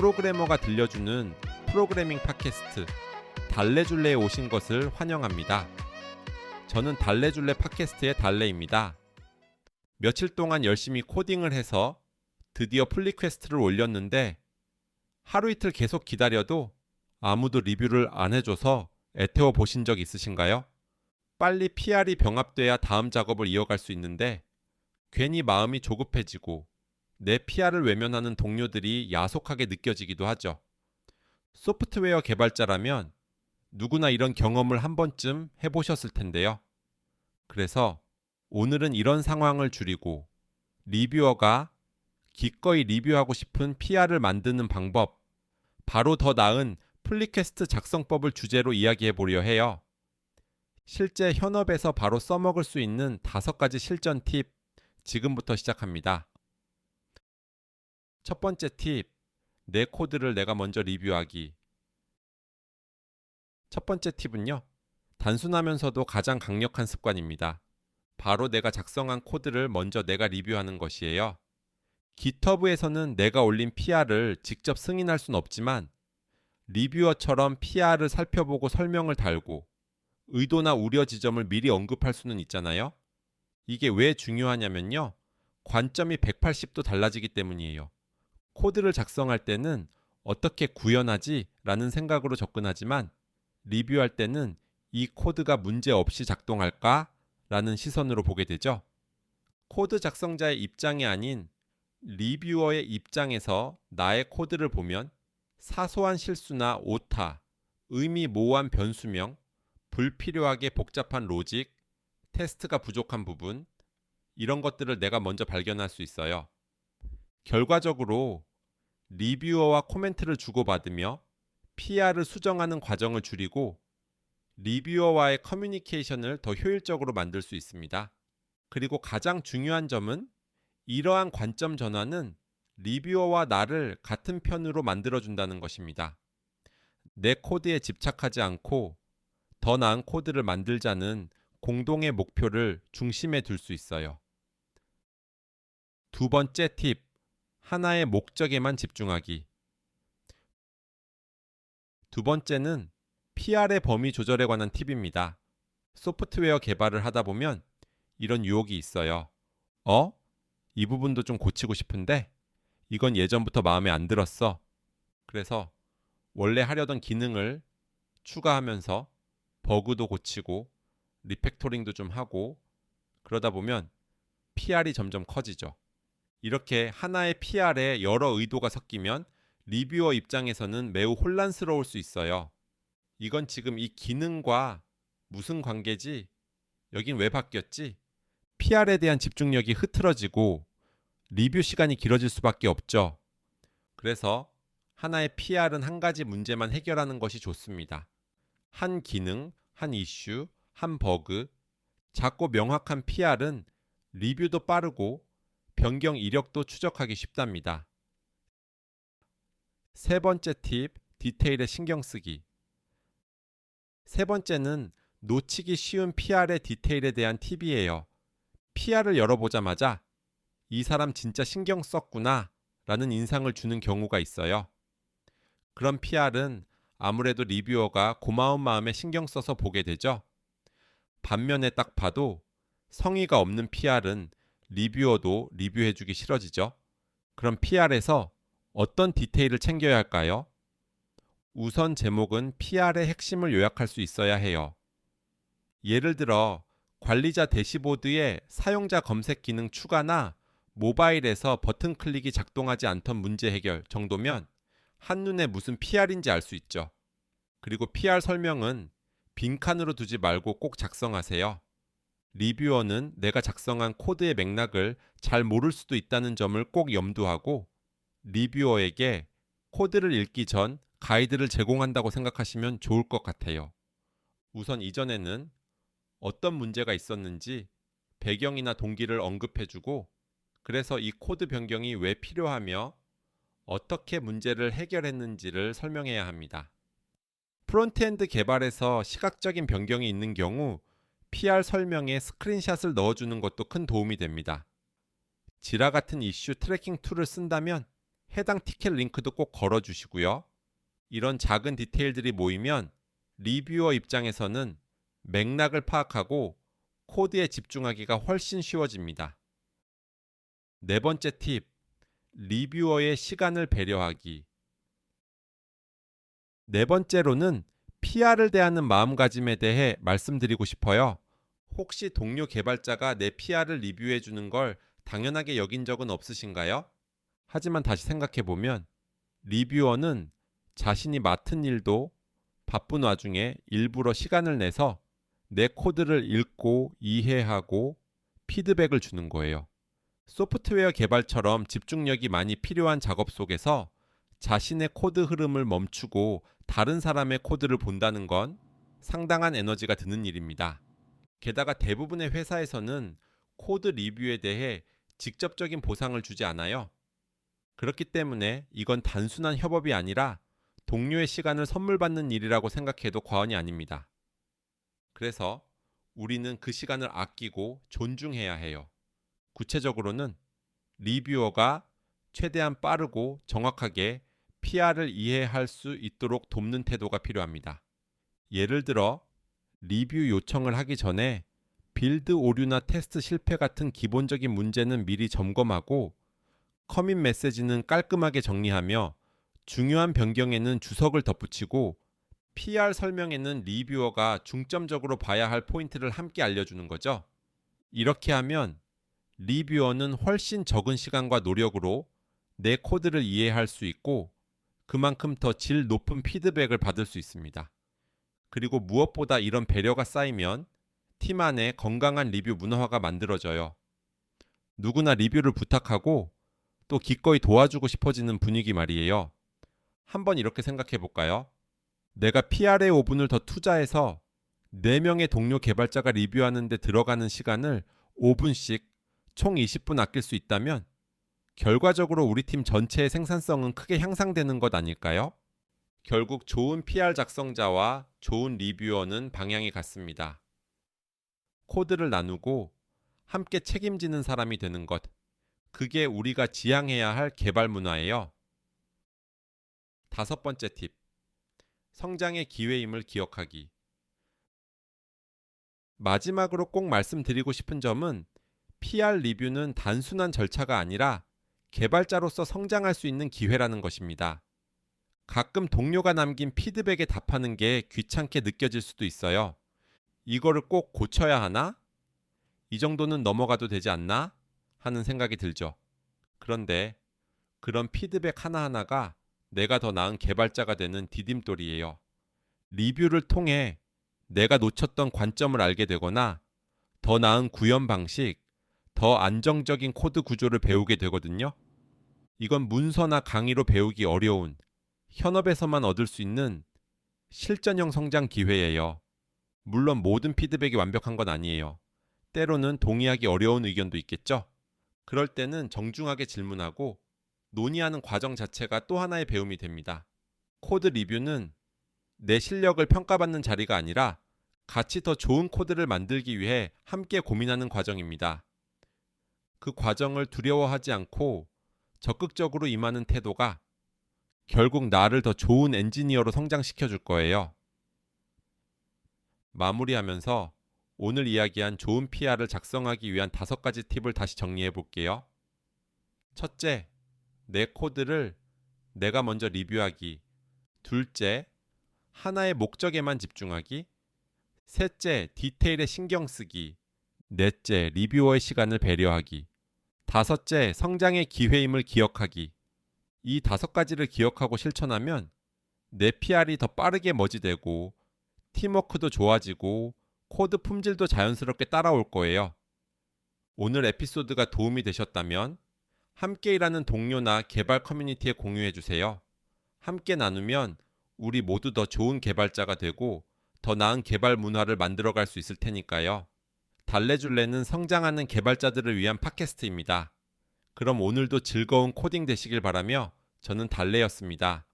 프로그래머가 들려주는 프로그래밍 팟캐스트 달래줄래에 오신 것을 환영합니다. 저는 달래줄래 팟캐스트의 달래입니다. 며칠 동안 열심히 코딩을 해서 드디어 풀리퀘스트를 올렸는데 하루 이틀 계속 기다려도 아무도 리뷰를 안 해줘서 애태워 보신 적 있으신가요? 빨리 PR이 병합돼야 다음 작업을 이어갈 수 있는데 괜히 마음이 조급해지고 내 PR을 외면하는 동료들이 야속하게 느껴지기도 하죠. 소프트웨어 개발자라면 누구나 이런 경험을 한 번쯤 해보셨을 텐데요. 그래서 오늘은 이런 상황을 줄이고 리뷰어가 기꺼이 리뷰하고 싶은 PR을 만드는 방법, 바로 더 나은 풀리퀘스트 작성법을 주제로 이야기해 보려 해요. 실제 현업에서 바로 써먹을 수 있는 5가지 실전 팁, 지금부터 시작합니다. 첫 번째 팁, 내 코드를 내가 먼저 리뷰하기. 첫 번째 팁은요, 단순하면서도 가장 강력한 습관입니다. 바로 내가 작성한 코드를 먼저 내가 리뷰하는 것이에요. GitHub에서는 내가 올린 PR을 직접 승인할 순 없지만 리뷰어처럼 PR을 살펴보고 설명을 달고 의도나 우려 지점을 미리 언급할 수는 있잖아요. 이게 왜 중요하냐면요, 관점이 180도 달라지기 때문이에요. 코드를 작성할 때는 어떻게 구현하지? 라는 생각으로 접근하지만 리뷰할 때는 이 코드가 문제 없이 작동할까? 라는 시선으로 보게 되죠. 코드 작성자의 입장이 아닌 리뷰어의 입장에서 나의 코드를 보면 사소한 실수나 오타, 의미 모호한 변수명, 불필요하게 복잡한 로직, 테스트가 부족한 부분, 이런 것들을 내가 먼저 발견할 수 있어요. 결과적으로 리뷰어와 코멘트를 주고받으며 PR을 수정하는 과정을 줄이고 리뷰어와의 커뮤니케이션을 더 효율적으로 만들 수 있습니다. 그리고 가장 중요한 점은 이러한 관점 전환은 리뷰어와 나를 같은 편으로 만들어준다는 것입니다. 내 코드에 집착하지 않고 더 나은 코드를 만들자는 공동의 목표를 중심에 둘 수 있어요. 두 번째 팁, 하나의 목적에만 집중하기. 두 번째는 PR의 범위 조절에 관한 팁입니다. 소프트웨어 개발을 하다 보면 이런 유혹이 있어요. 이 부분도 좀 고치고 싶은데 이건 예전부터 마음에 안 들었어. 그래서 원래 하려던 기능을 추가하면서 버그도 고치고 리팩토링도 좀 하고 그러다 보면 PR이 점점 커지죠. 이렇게 하나의 PR에 여러 의도가 섞이면 리뷰어 입장에서는 매우 혼란스러울 수 있어요. 이건 지금 이 기능과 무슨 관계지? 여긴 왜 바뀌었지? PR에 대한 집중력이 흐트러지고 리뷰 시간이 길어질 수밖에 없죠. 그래서 하나의 PR은 한 가지 문제만 해결하는 것이 좋습니다. 한 기능, 한 이슈, 한 버그, 작고 명확한 PR은 리뷰도 빠르고 변경 이력도 추적하기 쉽답니다. 세 번째 팁, 디테일에 신경 쓰기. 세 번째는 놓치기 쉬운 PR의 디테일에 대한 팁이에요. PR을 열어보자마자 이 사람 진짜 신경 썼구나 라는 인상을 주는 경우가 있어요. 그런 PR은 아무래도 리뷰어가 고마운 마음에 신경 써서 보게 되죠. 반면에 딱 봐도 성의가 없는 PR은 리뷰어도 리뷰해주기 싫어지죠. 그럼 PR에서 어떤 디테일을 챙겨야 할까요? 우선 제목은 PR의 핵심을 요약할 수 있어야 해요. 예를 들어 관리자 대시보드에 사용자 검색 기능 추가나 모바일에서 버튼 클릭이 작동하지 않던 문제 해결 정도면 한눈에 무슨 PR인지 알 수 있죠. 그리고 PR 설명은 빈칸으로 두지 말고 꼭 작성하세요. 리뷰어는 내가 작성한 코드의 맥락을 잘 모를 수도 있다는 점을 꼭 염두하고 리뷰어에게 코드를 읽기 전 가이드를 제공한다고 생각하시면 좋을 것 같아요. 우선 이전에는 어떤 문제가 있었는지 배경이나 동기를 언급해주고 그래서 이 코드 변경이 왜 필요하며 어떻게 문제를 해결했는지를 설명해야 합니다. 프론트엔드 개발에서 시각적인 변경이 있는 경우 PR 설명에 스크린샷을 넣어주는 것도 큰 도움이 됩니다. 지라 같은 이슈 트래킹 툴을 쓴다면 해당 티켓 링크도 꼭 걸어주시고요. 이런 작은 디테일들이 모이면 리뷰어 입장에서는 맥락을 파악하고 코드에 집중하기가 훨씬 쉬워집니다. 네 번째 팁, 리뷰어의 시간을 배려하기. 네 번째로는 PR을 대하는 마음가짐에 대해 말씀드리고 싶어요. 혹시 동료 개발자가 내 PR을 리뷰해 주는 걸 당연하게 여긴 적은 없으신가요? 하지만 다시 생각해보면 리뷰어는 자신이 맡은 일도 바쁜 와중에 일부러 시간을 내서 내 코드를 읽고 이해하고 피드백을 주는 거예요. 소프트웨어 개발처럼 집중력이 많이 필요한 작업 속에서 자신의 코드 흐름을 멈추고 다른 사람의 코드를 본다는 건 상당한 에너지가 드는 일입니다. 게다가 대부분의 회사에서는 코드 리뷰에 대해 직접적인 보상을 주지 않아요. 그렇기 때문에 이건 단순한 협업이 아니라 동료의 시간을 선물 받는 일이라고 생각해도 과언이 아닙니다. 그래서 우리는 그 시간을 아끼고 존중해야 해요. 구체적으로는 리뷰어가 최대한 빠르고 정확하게 PR을 이해할 수 있도록 돕는 태도가 필요합니다. 예를 들어 리뷰 요청을 하기 전에 빌드 오류나 테스트 실패 같은 기본적인 문제는 미리 점검하고 커밋 메시지는 깔끔하게 정리하며 중요한 변경에는 주석을 덧붙이고 PR 설명에는 리뷰어가 중점적으로 봐야 할 포인트를 함께 알려주는 거죠. 이렇게 하면 리뷰어는 훨씬 적은 시간과 노력으로 내 코드를 이해할 수 있고 그만큼 더 질 높은 피드백을 받을 수 있습니다. 그리고 무엇보다 이런 배려가 쌓이면 팀 안에 건강한 리뷰 문화가 만들어져요. 누구나 리뷰를 부탁하고 또 기꺼이 도와주고 싶어지는 분위기 말이에요. 한번 이렇게 생각해 볼까요? 내가 PR의 5분을 더 투자해서 4명의 동료 개발자가 리뷰하는 데 들어가는 시간을 5분씩 총 20분 아낄 수 있다면 결과적으로 우리 팀 전체의 생산성은 크게 향상되는 것 아닐까요? 결국 좋은 PR 작성자와 좋은 리뷰어는 방향이 같습니다. 코드를 나누고 함께 책임지는 사람이 되는 것. 그게 우리가 지향해야 할 개발 문화예요. 다섯 번째 팁. 성장의 기회임을 기억하기. 마지막으로 꼭 말씀드리고 싶은 점은 PR 리뷰는 단순한 절차가 아니라 개발자로서 성장할 수 있는 기회라는 것입니다. 가끔 동료가 남긴 피드백에 답하는 게 귀찮게 느껴질 수도 있어요. 이거를 꼭 고쳐야 하나? 이 정도는 넘어가도 되지 않나? 하는 생각이 들죠. 그런데 그런 피드백 하나하나가 내가 더 나은 개발자가 되는 디딤돌이에요. 리뷰를 통해 내가 놓쳤던 관점을 알게 되거나 더 나은 구현 방식, 더 안정적인 코드 구조를 배우게 되거든요. 이건 문서나 강의로 배우기 어려운 현업에서만 얻을 수 있는 실전형 성장 기회예요. 물론 모든 피드백이 완벽한 건 아니에요. 때로는 동의하기 어려운 의견도 있겠죠. 그럴 때는 정중하게 질문하고 논의하는 과정 자체가 또 하나의 배움이 됩니다. 코드 리뷰는 내 실력을 평가받는 자리가 아니라 같이 더 좋은 코드를 만들기 위해 함께 고민하는 과정입니다. 그 과정을 두려워하지 않고 적극적으로 임하는 태도가 결국 나를 더 좋은 엔지니어로 성장시켜 줄 거예요. 마무리하면서 오늘 이야기한 좋은 PR을 작성하기 위한 5가지 팁을 다시 정리해 볼게요. 첫째, 내 코드를 내가 먼저 리뷰하기. 둘째, 하나의 목적에만 집중하기. 셋째, 디테일에 신경 쓰기. 넷째, 리뷰어의 시간을 배려하기. 다섯째, 성장의 기회임을 기억하기. 이 5가지를 기억하고 실천하면 내 PR이 더 빠르게 머지되고 팀워크도 좋아지고 코드 품질도 자연스럽게 따라올 거예요. 오늘 에피소드가 도움이 되셨다면 함께 일하는 동료나 개발 커뮤니티에 공유해 주세요. 함께 나누면 우리 모두 더 좋은 개발자가 되고 더 나은 개발 문화를 만들어갈 수 있을 테니까요. 달래줄래는 성장하는 개발자들을 위한 팟캐스트입니다. 그럼 오늘도 즐거운 코딩 되시길 바라며 저는 달래였습니다.